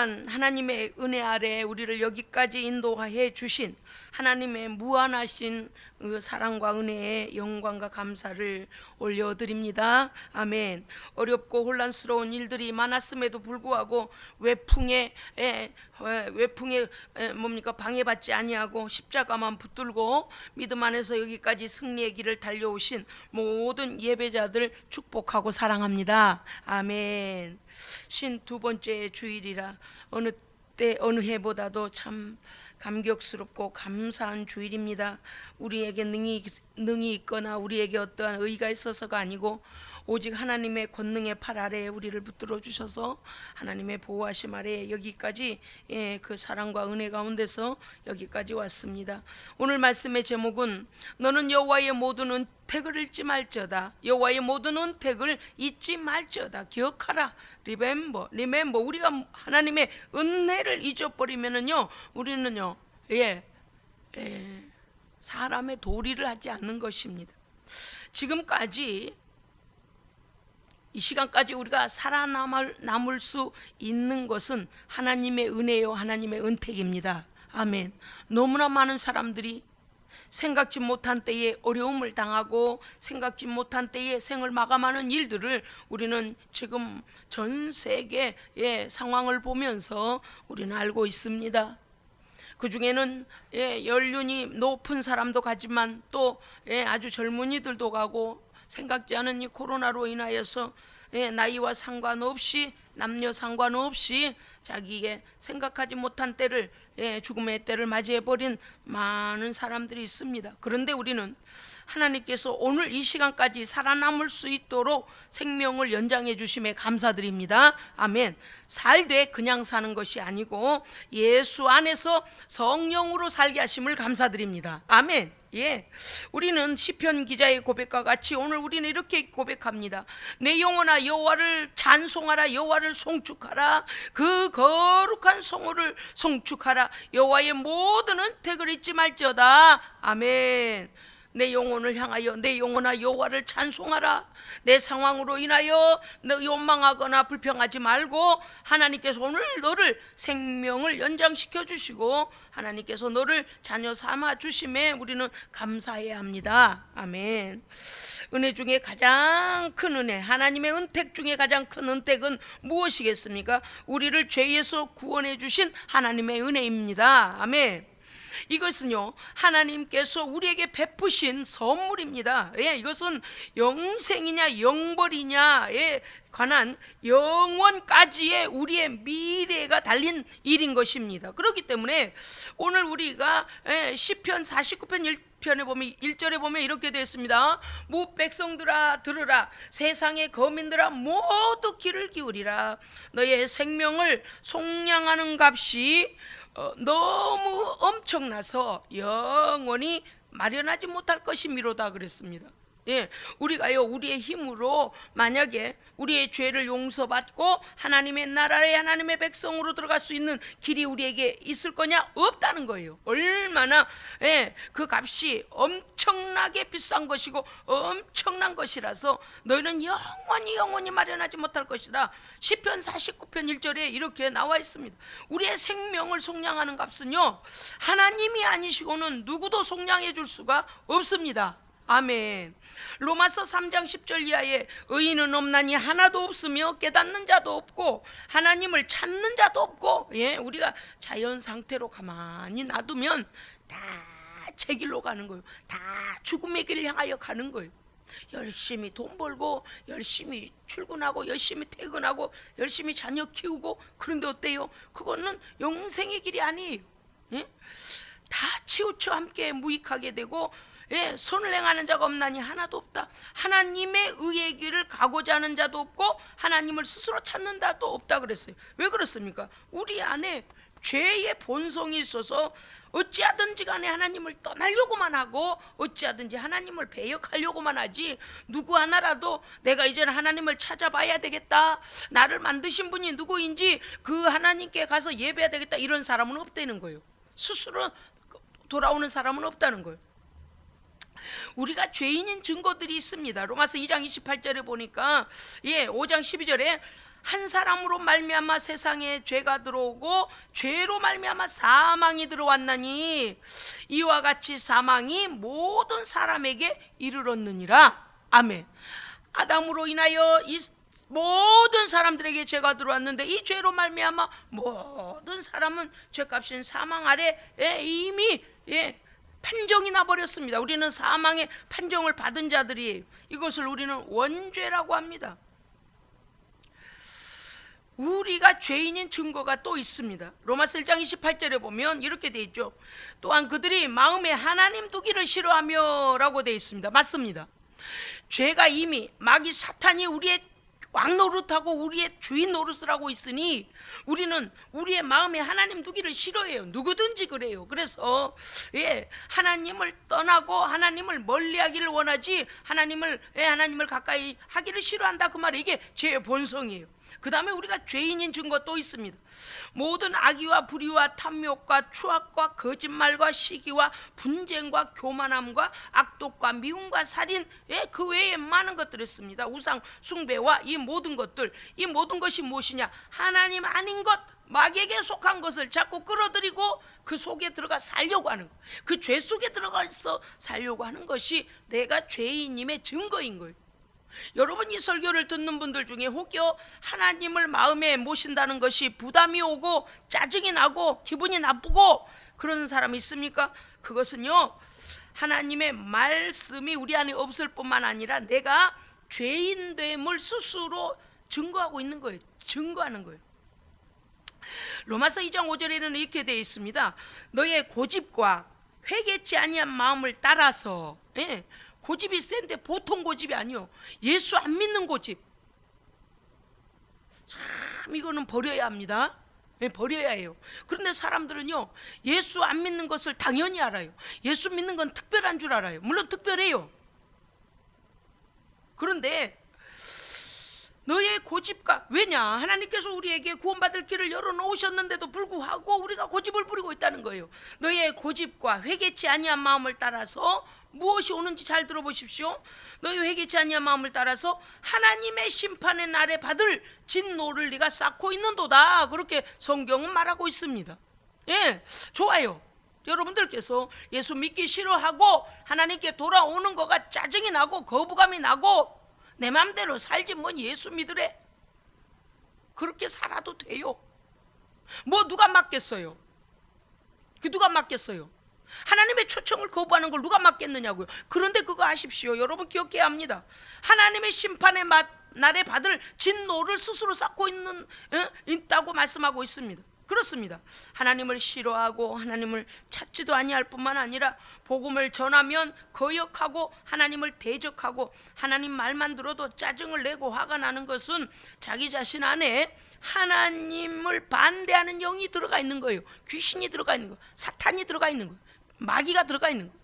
그러한 하나님의 은혜 아래 우리를 여기까지 인도해 주신 하나님의 무한하신 그 사랑과 은혜에 영광과 감사를 올려드립니다. 아멘. 어렵고 혼란스러운 일들이 많았음에도 불구하고 외풍에 방해받지 아니하고 십자가만 붙들고 믿음 안에서 여기까지 승리의 길을 달려오신 모든 예배자들 축복하고 사랑합니다. 아멘. 52번째 주일이라 어느 때 어느 해보다도 참 감격스럽고 감사한 주일입니다. 우리에게 능이 있거나 우리에게 어떠한 의가 있어서가 아니고 오직 하나님의 권능의 팔 아래에 우리를 붙들어 주셔서 하나님의 보호하심 아래에 여기까지 그 사랑과 은혜 가운데서 여기까지 왔습니다. 오늘 말씀의 제목은 너는 여호와의 모든 은택을 잊지 말지어다. 여호와의 모든 은택을 잊지 말지어다. 기억하라. 리멤버. 우리가 하나님의 은혜를 잊어버리면은요, 우리는요, 사람의 도리를 하지 않는 것입니다. 지금까지 이 시간까지 우리가 살아남을 수 있는 것은 하나님의 은혜요, 하나님의 은택입니다. 아멘. 너무나 많은 사람들이 생각지 못한 때에 어려움을 당하고 생각지 못한 때에 생을 마감하는 일들을 우리는 지금 전 세계의 상황을 보면서 우리는 알고 있습니다. 그 중에는 연륜이 높은 사람도 가지만 또 아주 젊은이들도 가고 생각지 않은 이 코로나로 인하여서 나이와 상관없이 남녀 상관없이 자기의 생각하지 못한 때를 죽음의 때를 맞이해버린 많은 사람들이 있습니다. 그런데 우리는 하나님께서 오늘 이 시간까지 살아남을 수 있도록 생명을 연장해 주심에 감사드립니다. 아멘. 살되 그냥 사는 것이 아니고 예수 안에서 성령으로 살게 하심을 감사드립니다. 아멘. 우리는 시편 기자의 고백과 같이 오늘 우리는 이렇게 고백합니다. 내 영혼아 여호와를 찬송하라. 여호와를 송축하라. 그 거룩한 성호를 송축하라. 여호와의 모든 은택을 잊지 말지어다. 아멘. 내 영혼을 향하여 내 영혼아 여호와를 찬송하라. 내 상황으로 인하여 너 욕망하거나 불평하지 말고 하나님께서 오늘 너를 생명을 연장시켜 주시고 하나님께서 너를 자녀 삼아 주심에 우리는 감사해야 합니다. 아멘. 은혜 중에 가장 큰 은혜, 하나님의 은택 중에 가장 큰 은택은 무엇이겠습니까? 우리를 죄에서 구원해 주신 하나님의 은혜입니다. 아멘. 이것은요 하나님께서 우리에게 베푸신 선물입니다. 이것은 영생이냐 영벌이냐에 관한 영원까지의 우리의 미래가 달린 일인 것입니다. 그렇기 때문에 오늘 우리가 시편 49편 1편에 보면 1절에 보면 이렇게 되어 있습니다. 무 백성들아 들으라. 세상의 거민들아 모두 귀를 기울이라. 너의 생명을 속량하는 값이 너무 엄청나서 영원히 마련하지 못할 것이미로다 그랬습니다. 우리가요 우리의 힘으로 만약에 우리의 죄를 용서받고 하나님의 나라에 하나님의 백성으로 들어갈 수 있는 길이 우리에게 있을 거냐? 없다는 거예요. 얼마나 그 값이 엄청나게 비싼 것이고 엄청난 것이라서 너희는 영원히 마련하지 못할 것이다. 시편 49편 1절에 이렇게 나와 있습니다. 우리의 생명을 속량하는 값은요 하나님이 아니시고는 누구도 속량해 줄 수가 없습니다. 아멘. 로마서 3장 10절 이하에 의인은 없나니 하나도 없으며 깨닫는 자도 없고 하나님을 찾는 자도 없고 우리가 자연 상태로 가만히 놔두면 다 제 길로 가는 거예요. 다 죽음의 길을 향하여 가는 거예요. 열심히 돈 벌고 열심히 출근하고 열심히 퇴근하고 열심히 자녀 키우고 그런데 어때요? 그거는 영생의 길이 아니에요. 다 치우쳐 함께 무익하게 되고 선을 행하는 자가 없나니 하나도 없다. 하나님의 의의 길을 가고자 하는 자도 없고 하나님을 스스로 찾는 자도 없다 그랬어요. 왜 그렇습니까? 우리 안에 죄의 본성이 있어서 어찌하든지 간에 하나님을 떠나려고만 하고 어찌하든지 하나님을 배역하려고만 하지 누구 하나라도 내가 이제는 하나님을 찾아봐야 되겠다, 나를 만드신 분이 누구인지 그 하나님께 가서 예배해야 되겠다, 이런 사람은 없다는 거예요. 스스로 돌아오는 사람은 없다는 거예요. 우리가 죄인인 증거들이 있습니다. 로마서 2장 28절에 보니까 5장 12절에 한 사람으로 말미암아 세상에 죄가 들어오고 죄로 말미암아 사망이 들어왔나니 이와 같이 사망이 모든 사람에게 이르렀느니라. 아멘. 아담으로 인하여 이 모든 사람들에게 죄가 들어왔는데 이 죄로 말미암아 모든 사람은 죄값인 사망 아래 이미 판정이 나버렸습니다. 우리는 사망의 판정을 받은 자들이, 이것을 우리는 원죄라고 합니다. 우리가 죄인인 증거가 또 있습니다. 로마서 1장 28절에 보면 이렇게 돼 있죠. 또한 그들이 마음에 하나님 두기를 싫어하며 라고 돼 있습니다. 맞습니다. 죄가 이미 마귀 사탄이 우리의 왕노릇하고 우리의 주인 노릇을 하고 있으니 우리는 우리의 마음에 하나님 두기를 싫어해요. 누구든지 그래요. 그래서 하나님을 떠나고 하나님을 멀리하기를 원하지 하나님을 가까이 하기를 싫어한다, 그 말이 이게 죄의 본성이에요. 그 다음에 우리가 죄인인 증거 또 있습니다. 모든 악의와 불의와 탐욕과 추악과 거짓말과 시기와 분쟁과 교만함과 악독과 미움과 살인, 그 외에 많은 것들이 있습니다. 우상 숭배와 이 모든 것들, 이 모든 것이 무엇이냐? 하나님 아닌 것, 마귀에게 속한 것을 자꾸 끌어들이고 그 속에 들어가 살려고 하는 것, 그 죄 속에 들어가서 살려고 하는 것이 내가 죄인임의 증거인 거예요. 여러분, 이 설교를 듣는 분들 중에 혹여 하나님을 마음에 모신다는 것이 부담이 오고 짜증이 나고 기분이 나쁘고 그런 사람이 있습니까? 그것은요, 하나님의 말씀이 우리 안에 없을 뿐만 아니라 내가 죄인됨을 스스로 증거하고 있는 거예요. 증거하는 거예요. 로마서 2장 5절에는 이렇게 되어 있습니다. 너의 고집과 회개치 아니한 마음을 따라서, 고집이 센데 보통 고집이 아니요, 예수 안 믿는 고집. 참 이거는 버려야 합니다. 버려야 해요. 그런데 사람들은요, 예수 안 믿는 것을 당연히 알아요. 예수 믿는 건 특별한 줄 알아요. 물론 특별해요. 그런데 너의 고집과, 왜냐? 하나님께서 우리에게 구원받을 길을 열어놓으셨는데도 불구하고 우리가 고집을 부리고 있다는 거예요. 너의 고집과 회개치 아니한 마음을 따라서 무엇이 오는지 잘 들어보십시오. 너희 회개치 아니한 마음을 따라서 하나님의 심판의 날에 받을 진노를 네가 쌓고 있는도다. 그렇게 성경은 말하고 있습니다. 좋아요. 여러분들께서 예수 믿기 싫어하고 하나님께 돌아오는 거가 짜증이 나고 거부감이 나고 내 맘대로 살지 뭔 예수 믿으래. 그렇게 살아도 돼요. 뭐 누가 맡겠어요? 누가 맡겠어요? 하나님의 초청을 거부하는 걸 누가 맡겠느냐고요. 그런데 그거 아십시오. 여러분 기억해야 합니다. 하나님의 심판의 날에 받을 진노를 스스로 쌓고 있다고 말씀하고 있습니다. 그렇습니다. 하나님을 싫어하고 하나님을 찾지도 아니할 뿐만 아니라 복음을 전하면 거역하고 하나님을 대적하고 하나님 말만 들어도 짜증을 내고 화가 나는 것은 자기 자신 안에 하나님을 반대하는 영이 들어가 있는 거예요. 귀신이 들어가 있는 거예요. 사탄이 들어가 있는 거예요. 마귀가 들어가 있는 거예요.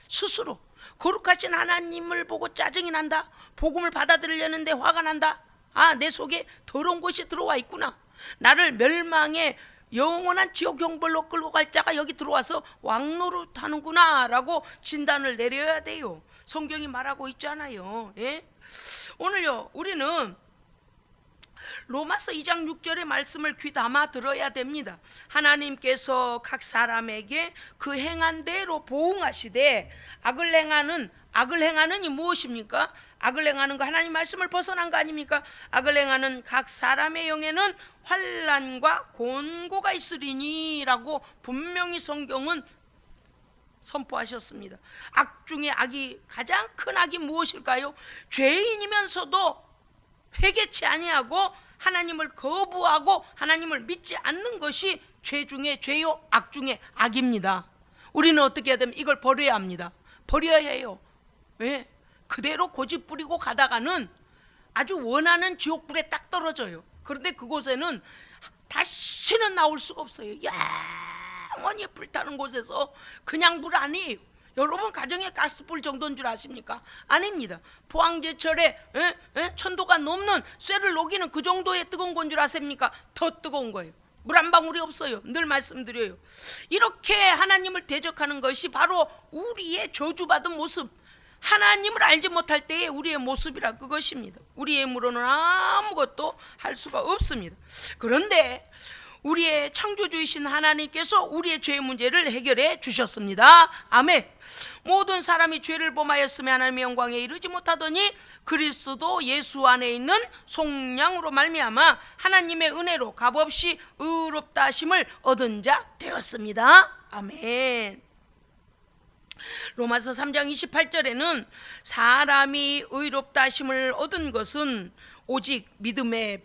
스스로 거룩하신 하나님을 보고 짜증이 난다. 복음을 받아들이려는데 화가 난다. 아, 내 속에 더러운 것이 들어와 있구나. 나를 멸망의 영원한 지옥 형벌로 끌고 갈 자가 여기 들어와서 왕노릇하는구나 라고 진단을 내려야 돼요. 성경이 말하고 있잖아요. 오늘요, 우리는 로마서 2장 6절의 말씀을 귀담아 들어야 됩니다. 하나님께서 각 사람에게 그 행한 대로 보응하시되 악을 행하는 이 무엇입니까? 악을 행하는 거 하나님 말씀을 벗어난 거 아닙니까? 악을 행하는 각 사람의 영에는 환난과 곤고가 있으리니 라고 분명히 성경은 선포하셨습니다. 악 중에 악이, 가장 큰 악이 무엇일까요? 죄인이면서도 회개치 아니하고 하나님을 거부하고 하나님을 믿지 않는 것이 죄 중에 죄요, 악 중에 악입니다. 우리는 어떻게 해야 되면 이걸 버려야 합니다. 버려야 해요. 왜? 그대로 고집 부리고 가다가는 아주 원하는 지옥불에 딱 떨어져요. 그런데 그곳에는 다시는 나올 수가 없어요. 영원히 불타는 곳에서 그냥 불 아니에요. 여러분 가정에 가스불 정도인 줄 아십니까? 아닙니다. 포항제철에 천도가 넘는 쇠를 녹이는 그 정도의 뜨거운 건 줄 아십니까? 더 뜨거운 거예요. 물 한 방울이 없어요. 늘 말씀드려요. 이렇게 하나님을 대적하는 것이 바로 우리의 저주받은 모습, 하나님을 알지 못할 때의 우리의 모습이라 그것입니다. 우리의 힘으로는 아무것도 할 수가 없습니다. 그런데 우리의 창조주이신 하나님께서 우리의 죄의 문제를 해결해 주셨습니다. 아멘. 모든 사람이 죄를 범하였으며 하나님의 영광에 이르지 못하더니 그리스도 예수 안에 있는 속량으로 말미암아 하나님의 은혜로 값없이 의롭다 하심을 얻은 자 되었습니다. 아멘. 로마서 3장 28절에는 사람이 의롭다 하심을 얻은 것은 오직 믿음의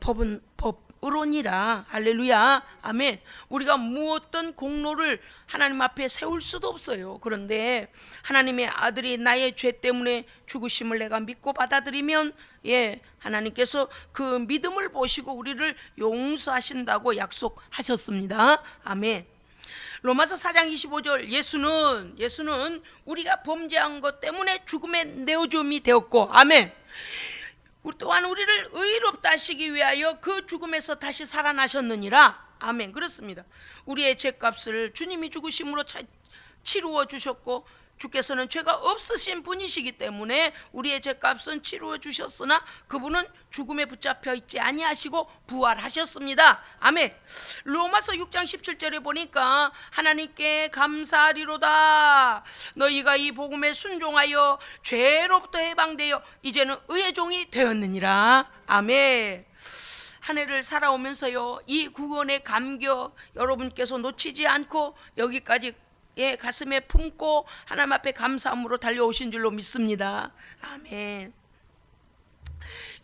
법으로니라. 할렐루야. 아멘. 우리가 무엇든 공로를 하나님 앞에 세울 수도 없어요. 그런데 하나님의 아들이 나의 죄 때문에 죽으심을 내가 믿고 받아들이면 하나님께서 그 믿음을 보시고 우리를 용서하신다고 약속하셨습니다. 아멘. 로마서 4장 25절 예수는 우리가 범죄한 것 때문에 죽음에 내어줌이 되었고, 아멘. 또한 우리를 의롭다 하시기 위하여 그 죽음에서 다시 살아나셨느니라. 아멘. 그렇습니다. 우리의 죄값을 주님이 죽으심으로 치루어 주셨고, 주께서는 죄가 없으신 분이시기 때문에 우리의 죄값은 치루어 주셨으나 그분은 죽음에 붙잡혀 있지 아니하시고 부활하셨습니다. 아멘. 로마서 6장 17절에 보니까 하나님께 감사하리로다. 너희가 이 복음에 순종하여 죄로부터 해방되어 이제는 의의 종이 되었느니라. 아멘. 한 해를 살아오면서요, 이 구원의 감격 여러분께서 놓치지 않고 여기까지 가슴에 품고 하나님 앞에 감사함으로 달려오신 줄로 믿습니다. 아멘.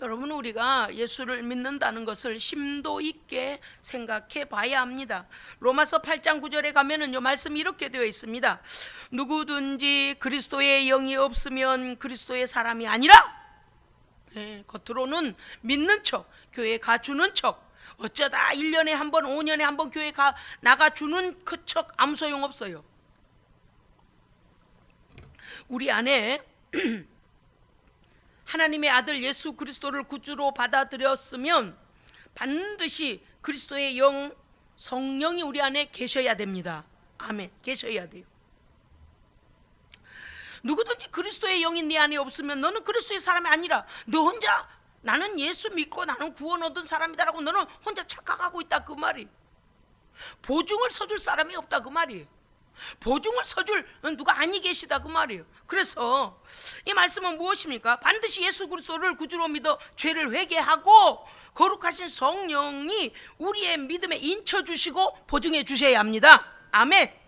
여러분, 우리가 예수를 믿는다는 것을 심도 있게 생각해 봐야 합니다. 로마서 8장 9절에 가면은요, 말씀이 이렇게 되어 있습니다. 누구든지 그리스도의 영이 없으면 그리스도의 사람이 아니라. 겉으로는 믿는 척, 교회 가주는 척, 어쩌다 1년에 한 번, 5년에 한 번 교회 나가주는 그 척 아무 소용없어요. 우리 안에 하나님의 아들 예수 그리스도를 구주로 받아들였으면 반드시 그리스도의 영, 성령이 우리 안에 계셔야 됩니다. 아멘. 계셔야 돼요. 누구든지 그리스도의 영이 네 안에 없으면 너는 그리스도의 사람이 아니라, 너 혼자 나는 예수 믿고 나는 구원 얻은 사람이다라고 너는 혼자 착각하고 있다 그 말이. 보증을 서줄 사람이 없다 그 말이에요. 보증을 서줄 누가 아니 계시다 그 말이에요. 그래서 이 말씀은 무엇입니까? 반드시 예수 그리스도를 구주로 믿어 죄를 회개하고 거룩하신 성령이 우리의 믿음에 인쳐주시고 보증해 주셔야 합니다. 아멘.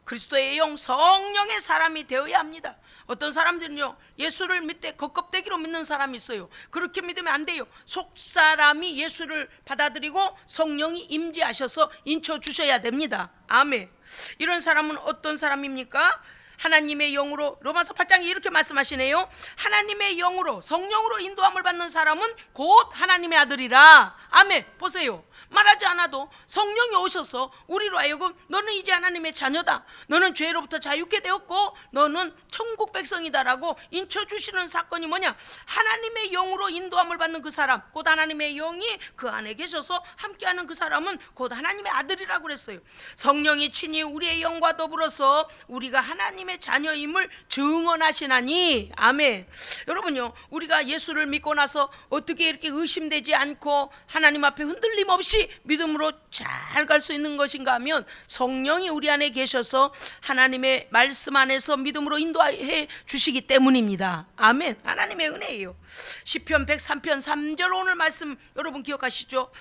그리스도의 영, 성령의 사람이 되어야 합니다. 어떤 사람들은요, 예수를 믿되 겉껍데기로 믿는 사람이 있어요. 그렇게 믿으면 안 돼요. 속사람이 예수를 받아들이고 성령이 임재하셔서 인쳐주셔야 됩니다. 아멘. 이런 사람은 어떤 사람입니까? 하나님의 영으로, 로마서 8장에 이렇게 말씀하시네요. 하나님의 영으로, 성령으로 인도함을 받는 사람은 곧 하나님의 아들이라. 아멘. 보세요. 말하지 않아도 성령이 오셔서 우리로 하여금 너는 이제 하나님의 자녀다, 너는 죄로부터 자유케 되었고 너는 천국 백성이다라고 인쳐주시는 사건이 뭐냐? 하나님의 영으로 인도함을 받는 그 사람, 곧 하나님의 영이 그 안에 계셔서 함께하는 그 사람은 곧 하나님의 아들이라고 그랬어요. 성령이 친히 우리의 영과 더불어서 우리가 하나님의 자녀임을 증언하시나니. 아멘. 여러분요, 우리가 예수를 믿고 나서 어떻게 이렇게 의심되지 않고 하나님 앞에 흔들림 없이 믿음으로 잘 갈 수 있는 것인가 하면 성령이 우리 안에 계셔서 하나님의 말씀 안에서 믿음으로 인도해 주시기 때문입니다. 아멘. 하나님의 은혜예요. 시편 103편 3절 오늘 말씀 여러분 기억하시죠?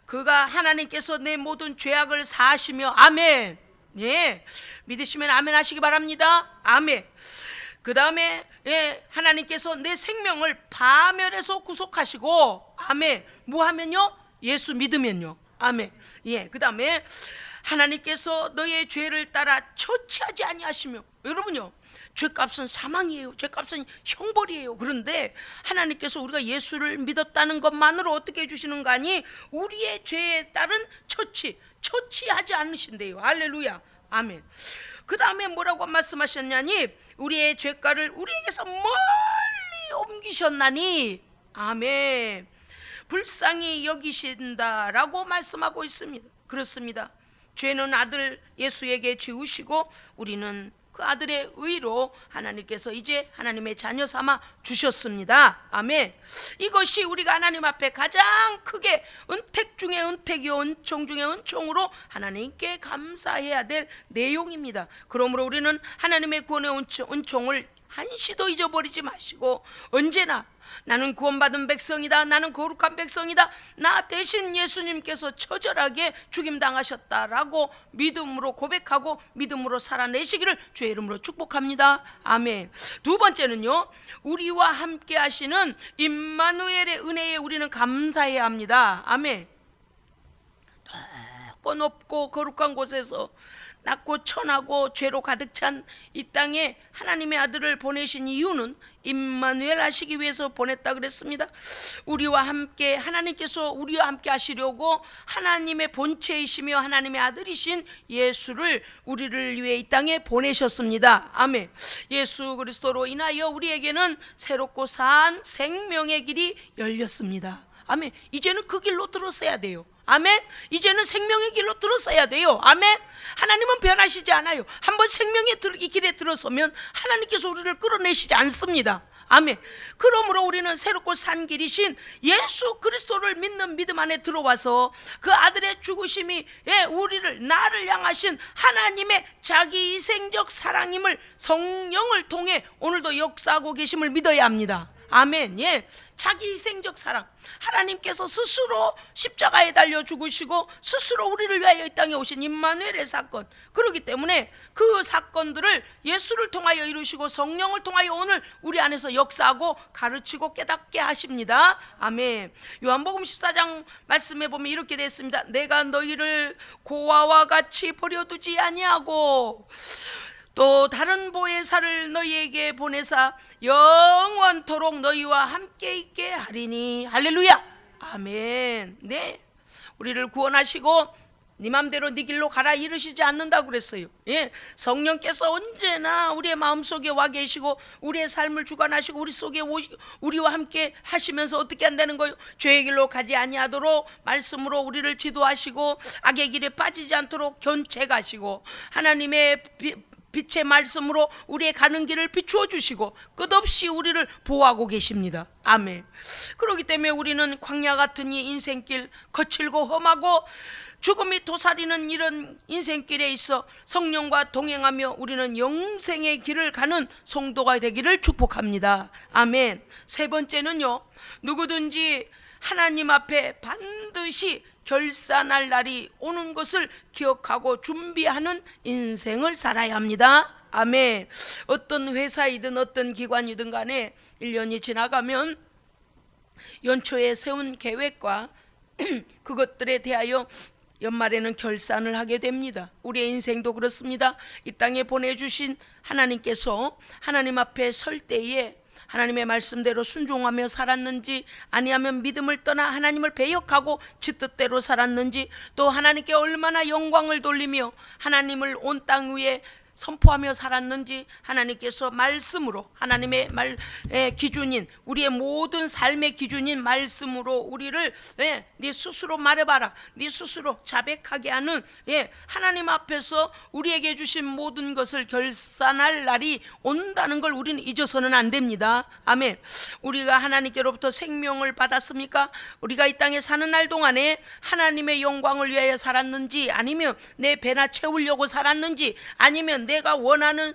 그가 하나님께서 내 모든 죄악을 사하시며. 아멘. 예, 믿으시면 아멘 하시기 바랍니다. 아멘. 그 다음에 하나님께서 내 생명을 파멸해서 구속하시고. 아멘. 뭐 하면요? 예수 믿으면요. 아멘. 예. 그 다음에 하나님께서 너의 죄를 따라 처치하지 아니하시며. 여러분요, 죄값은 사망이에요. 죄값은 형벌이에요. 그런데 하나님께서 우리가 예수를 믿었다는 것만으로 어떻게 해주시는가 하니 우리의 죄에 따른 처치하지 않으신대요. 할렐루야. 아멘. 그 다음에 뭐라고 말씀하셨냐니 우리의 죄가를 우리에게서 멀리 옮기셨나니. 아멘. 불쌍히 여기신다라고 말씀하고 있습니다. 그렇습니다. 죄는 아들 예수에게 지우시고 우리는 그 아들의 의로 하나님께서 이제 하나님의 자녀 삼아 주셨습니다. 아멘. 이것이 우리가 하나님 앞에 가장 크게 은택 중에 은택이요 은총 중에 은총으로 하나님께 감사해야 될 내용입니다. 그러므로 우리는 하나님의 구원의 은총을 한시도 잊어버리지 마시고 언제나 나는 구원받은 백성이다, 나는 거룩한 백성이다, 나 대신 예수님께서 처절하게 죽임당하셨다라고 믿음으로 고백하고 믿음으로 살아내시기를 주의 이름으로 축복합니다. 아멘. 두 번째는요, 우리와 함께 하시는 임마누엘의 은혜에 우리는 감사해야 합니다. 아멘. 높고 높고 거룩한 곳에서 낮고 천하고 죄로 가득 찬 이 땅에 하나님의 아들을 보내신 이유는 임마누엘 하시기 위해서 보냈다 그랬습니다. 우리와 함께, 하나님께서 우리와 함께 하시려고 하나님의 본체이시며 하나님의 아들이신 예수를 우리를 위해 이 땅에 보내셨습니다. 아멘. 예수 그리스도로 인하여 우리에게는 새롭고 산 생명의 길이 열렸습니다. 아멘. 이제는 그 길로 들어서야 돼요. 아멘. 이제는 생명의 길로 들어서야 돼요. 아멘. 하나님은 변하시지 않아요. 한번 생명의 길에 들어서면 하나님께서 우리를 끌어내시지 않습니다. 아멘. 그러므로 우리는 새롭고 산 길이신 예수 그리스도를 믿는 믿음 안에 들어와서 그 아들의 죽으심이 우리를, 나를 향하신 하나님의 자기 희생적 사랑임을 성령을 통해 오늘도 역사하고 계심을 믿어야 합니다. 아멘. 예, 자기 희생적 사랑, 하나님께서 스스로 십자가에 달려 죽으시고 스스로 우리를 위하여 이 땅에 오신 임마누엘의 사건, 그렇기 때문에 그 사건들을 예수를 통하여 이루시고 성령을 통하여 오늘 우리 안에서 역사하고 가르치고 깨닫게 하십니다. 아멘. 요한복음 14장 말씀에 보면 이렇게 되어 있습니다. 내가 너희를 고아와 같이 버려두지 아니하고 또 다른 보혜사를 너희에게 보내사 영원토록 너희와 함께 있게 하리니. 할렐루야. 아멘. 네, 우리를 구원하시고 네 맘대로 네 길로 가라 이르시지 않는다고 그랬어요. 예, 성령께서 언제나 우리의 마음속에 와 계시고 우리의 삶을 주관하시고 우리 속에 우리와 함께 하시면서 어떻게 한다는 거예요? 죄의 길로 가지 아니하도록 말씀으로 우리를 지도하시고 악의 길에 빠지지 않도록 견책하시고 하나님의 빛의 말씀으로 우리의 가는 길을 비추어 주시고 끝없이 우리를 보호하고 계십니다. 아멘. 그렇기 때문에 우리는 광야 같은 이 인생길, 거칠고 험하고 죽음이 도사리는 이런 인생길에 있어 성령과 동행하며 우리는 영생의 길을 가는 성도가 되기를 축복합니다. 아멘. 세 번째는요, 누구든지 하나님 앞에 반드시 결산할 날이 오는 것을 기억하고 준비하는 인생을 살아야 합니다. 아멘. 어떤 회사이든 어떤 기관이든 간에 1년이 지나가면 연초에 세운 계획과 그것들에 대하여 연말에는 결산을 하게 됩니다. 우리의 인생도 그렇습니다. 이 땅에 보내주신 하나님께서 하나님 앞에 설 때에 하나님의 말씀대로 순종하며 살았는지, 아니하면 믿음을 떠나 하나님을 배역하고 지 뜻대로 살았는지, 또 하나님께 얼마나 영광을 돌리며 하나님을 온 땅 위에 선포하며 살았는지 하나님께서 말씀으로, 하나님의 기준인, 우리의 모든 삶의 기준인 말씀으로 우리를 네 스스로 말해봐라, 네 스스로 자백하게 하는 하나님 앞에서 우리에게 주신 모든 것을 결산할 날이 온다는 걸 우리는 잊어서는 안 됩니다. 아멘. 우리가 하나님께로부터 생명을 받았습니까? 우리가 이 땅에 사는 날 동안에 하나님의 영광을 위하여 살았는지, 아니면 내 배나 채우려고 살았는지, 아니면 내가 원하는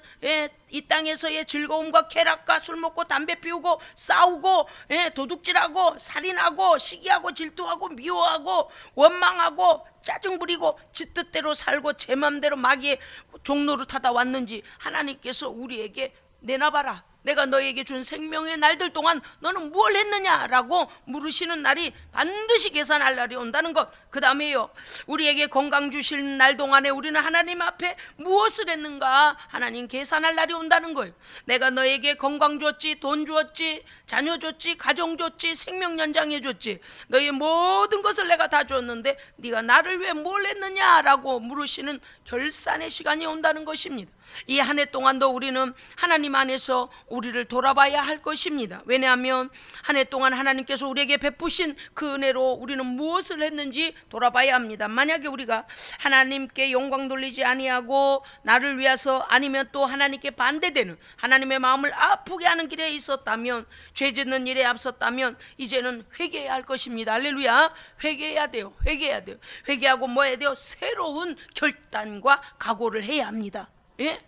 이 땅에서의 즐거움과 쾌락과 술 먹고 담배 피우고 싸우고 도둑질하고 살인하고 시기하고 질투하고 미워하고 원망하고 짜증 부리고 지 뜻대로 살고 제 맘대로 마귀의 종로를 타다 왔는지 하나님께서 우리에게 내놔봐라, 내가 너에게 준 생명의 날들 동안 너는 무엇을 했느냐라고 물으시는 날이 반드시 계산할 날이 온다는 것. 그 다음에요, 우리에게 건강 주실 날 동안에 우리는 하나님 앞에 무엇을 했는가 하나님 계산할 날이 온다는 거예요. 내가 너에게 건강 줬지, 돈 주었지, 자녀 줬지, 가정 줬지, 생명 연장해 줬지, 너의 모든 것을 내가 다 줬는데 네가 나를 위해 뭘 했느냐라고 물으시는 결산의 시간이 온다는 것입니다. 이 한 해 동안도 우리는 하나님 안에서 우리를 돌아봐야 할 것입니다. 왜냐하면 한 해 동안 하나님께서 우리에게 베푸신 그 은혜로 우리는 무엇을 했는지 돌아봐야 합니다. 만약에 우리가 하나님께 영광 돌리지 아니하고 나를 위해서 아니면 또 하나님께 반대되는 하나님의 마음을 아프게 하는 길에 있었다면, 죄 짓는 일에 앞섰다면 이제는 회개해야 할 것입니다. 할렐루야. 회개해야 돼요. 회개해야 돼요. 회개하고 뭐 해야 돼요? 새로운 결단과 각오를 해야 합니다. 예?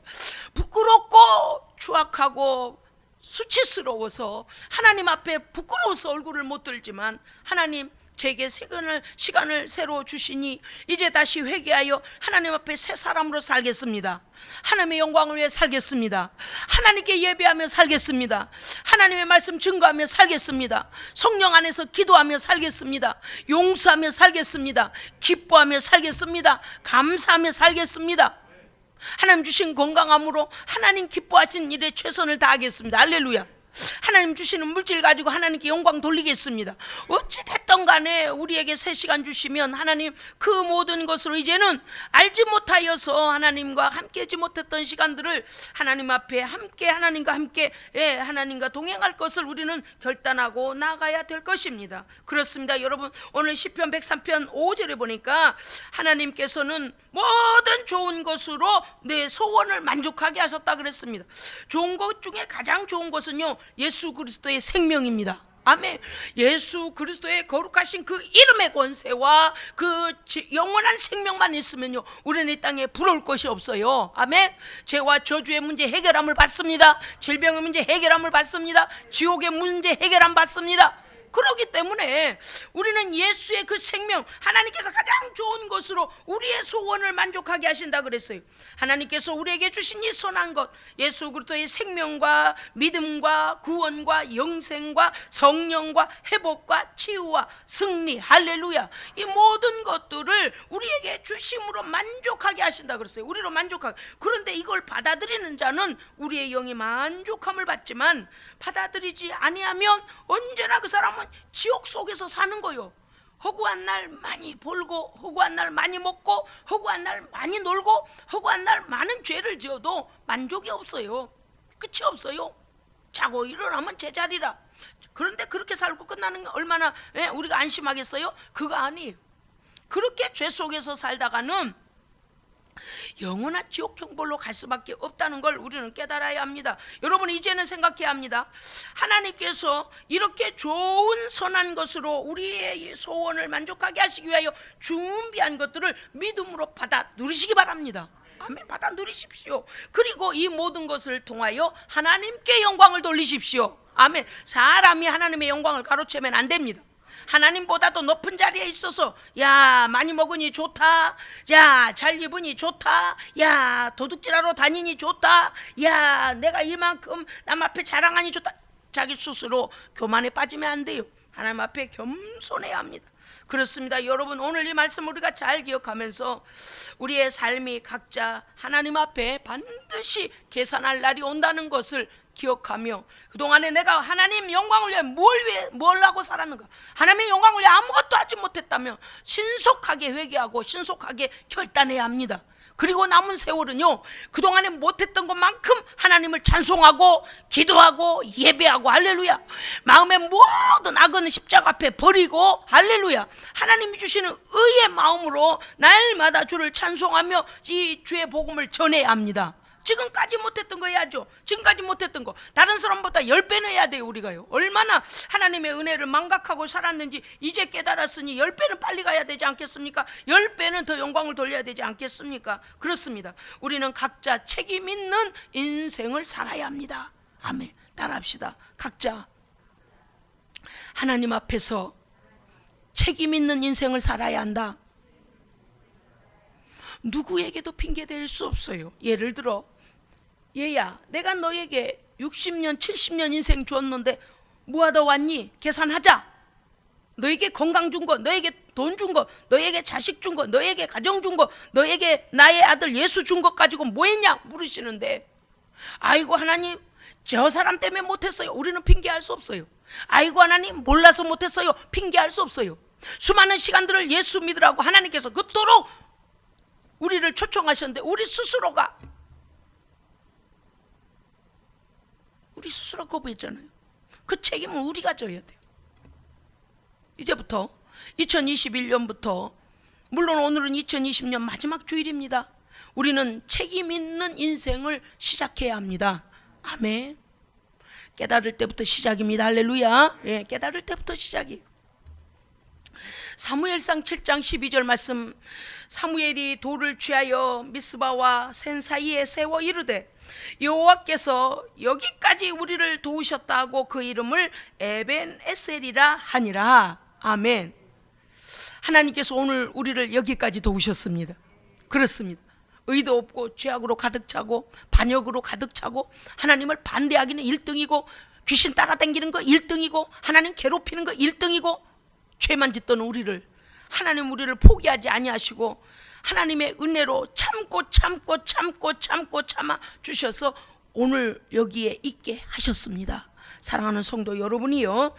부끄럽고 추악하고 수치스러워서 하나님 앞에 부끄러워서 얼굴을 못 들지만, 하나님 제게 시간을 새로 주시니 이제 다시 회개하여 하나님 앞에 새 사람으로 살겠습니다. 하나님의 영광을 위해 살겠습니다. 하나님께 예배하며 살겠습니다. 하나님의 말씀 증거하며 살겠습니다. 성령 안에서 기도하며 살겠습니다. 용서하며 살겠습니다. 기뻐하며 살겠습니다. 감사하며 살겠습니다. 하나님 주신 건강함으로 하나님 기뻐하신 일에 최선을 다하겠습니다. 할렐루야. 하나님 주시는 물질 가지고 하나님께 영광 돌리겠습니다. 어찌 됐든 간에 우리에게 새 시간 주시면 하나님 그 모든 것으로 이제는 알지 못하여서 하나님과 함께하지 못했던 시간들을 하나님 앞에 함께 하나님과 함께 하나님과 동행할 것을 우리는 결단하고 나가야 될 것입니다. 그렇습니다. 여러분, 오늘 시편 103편 5절에 보니까 하나님께서는 모든 좋은 것으로 내 소원을 만족하게 하셨다 그랬습니다. 좋은 것 중에 가장 좋은 것은요, 예수 그리스도의 생명입니다. 아멘. 예수 그리스도의 거룩하신 그 이름의 권세와 그 영원한 생명만 있으면요, 우리는 이 땅에 부러울 것이 없어요. 아멘. 죄와 저주의 문제 해결함을 받습니다. 질병의 문제 해결함을 받습니다. 지옥의 문제 해결함 받습니다. 그렇기 때문에 우리는 예수의 그 생명, 하나님께서 가장 좋은 것으로 우리의 소원을 만족하게 하신다 그랬어요. 하나님께서 우리에게 주신 이 선한 것, 예수 그리스도의 생명과 믿음과 구원과 영생과 성령과 회복과 치유와 승리, 할렐루야, 이 모든 것들을 우리에게 주심으로 만족하게 하신다 그랬어요. 우리로 만족하게. 그런데 이걸 받아들이는 자는 우리의 영이 만족함을 받지만, 받아들이지 아니하면 언제나 그 사람은 지옥 속에서 사는 거요. 허구한 날 많이 벌고, 허구한 날 많이 먹고, 허구한 날 많이 놀고, 허구한 날 많은 죄를 지어도 만족이 없어요. 끝이 없어요. 자고 일어나면 제자리라. 그런데 그렇게 살고 끝나는 게 얼마나 우리가 안심하겠어요? 그거 아니에요. 그렇게 죄 속에서 살다가는 영원한 지옥 형벌로 갈 수밖에 없다는 걸 우리는 깨달아야 합니다. 여러분, 이제는 생각해야 합니다. 하나님께서 이렇게 좋은 선한 것으로 우리의 소원을 만족하게 하시기 위하여 준비한 것들을 믿음으로 받아 누리시기 바랍니다. 아멘. 받아 누리십시오. 그리고 이 모든 것을 통하여 하나님께 영광을 돌리십시오. 아멘. 사람이 하나님의 영광을 가로채면 안 됩니다. 하나님보다도 높은 자리에 있어서, 야, 많이 먹으니 좋다, 야, 잘 입으니 좋다, 야, 도둑질하러 다니니 좋다, 야, 내가 이만큼 남 앞에 자랑하니 좋다, 자기 스스로 교만에 빠지면 안 돼요. 하나님 앞에 겸손해야 합니다. 그렇습니다. 여러분, 오늘 이 말씀 우리가 잘 기억하면서 우리의 삶이 각자 하나님 앞에 반드시 계산할 날이 온다는 것을 기억하며, 그동안에 내가 하나님 영광을 위해 뭘 하고 살았는가, 하나님의 영광을 위해 아무것도 하지 못했다면 신속하게 회개하고 신속하게 결단해야 합니다. 그리고 남은 세월은요, 그동안에 못했던 것만큼 하나님을 찬송하고 기도하고 예배하고, 할렐루야, 마음의 모든 악은 십자가 앞에 버리고, 할렐루야, 하나님이 주시는 의의 마음으로 날마다 주를 찬송하며 이 주의 복음을 전해야 합니다. 지금까지 못했던 거 해야죠. 지금까지 못했던 거 다른 사람보다 10배는 해야 돼요. 우리가요, 얼마나 하나님의 은혜를 망각하고 살았는지 이제 깨달았으니 10배는 빨리 가야 되지 않겠습니까? 10배는 더 영광을 돌려야 되지 않겠습니까? 그렇습니다. 우리는 각자 책임 있는 인생을 살아야 합니다. 아멘. 따라합시다. 각자 하나님 앞에서 책임 있는 인생을 살아야 한다. 누구에게도 핑계댈 수 없어요. 예를 들어, 얘야, 내가 너에게 60년 70년 인생 줬는데 뭐하다 왔니? 계산하자. 너에게 건강 준 거, 너에게 돈 준 거, 너에게 자식 준 거, 너에게 가정 준 거, 너에게 나의 아들 예수 준 것 가지고 뭐 했냐 물으시는데, 아이고 하나님, 저 사람 때문에 못했어요. 우리는 핑계할 수 없어요. 아이고 하나님, 몰라서 못했어요. 핑계할 수 없어요. 수많은 시간들을 예수 믿으라고 하나님께서 그토록 우리를 초청하셨는데 우리 스스로가 우리 스스로 거부했잖아요. 그 책임은 우리가 져야 돼요. 이제부터 2021년부터, 물론 오늘은 2020년 마지막 주일입니다. 우리는 책임 있는 인생을 시작해야 합니다. 아멘. 깨달을 때부터 시작입니다. 할렐루야. 예, 깨달을 때부터 시작이에요. 사무엘상 7장 12절 말씀, 사무엘이 돌을 취하여 미스바와 센 사이에 세워 이르되 여호와께서 여기까지 우리를 도우셨다 하고 그 이름을 에벤에셀이라 하니라. 아멘. 하나님께서 오늘 우리를 여기까지 도우셨습니다. 그렇습니다. 의도 없고 죄악으로 가득 차고 반역으로 가득 차고 하나님을 반대하기는 1등이고 귀신 따라다니는 거 1등이고 하나님 괴롭히는 거 1등이고 죄만 짓던 우리를, 하나님 우리를 포기하지 아니하시고 하나님의 은혜로 참아 주셔서 오늘 여기에 있게 하셨습니다. 사랑하는 성도 여러분이요,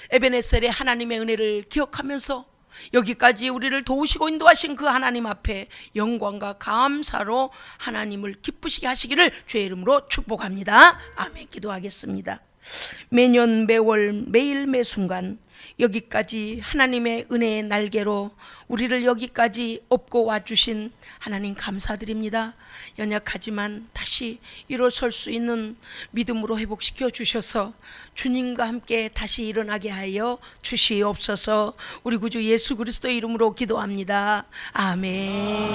에베네셀의 하나님의 은혜를 기억하면서 여기까지 우리를 도우시고 인도하신 그 하나님 앞에 영광과 감사로 하나님을 기쁘시게 하시기를 주의 이름으로 축복합니다. 아멘. 기도하겠습니다. 매년 매월 매일 매순간 여기까지 하나님의 은혜의 날개로 우리를 여기까지 업고 와주신 하나님 감사드립니다. 연약하지만 다시 일어설 수 있는 믿음으로 회복시켜 주셔서 주님과 함께 다시 일어나게 하여 주시옵소서. 우리 구주 예수 그리스도의 이름으로 기도합니다. 아멘.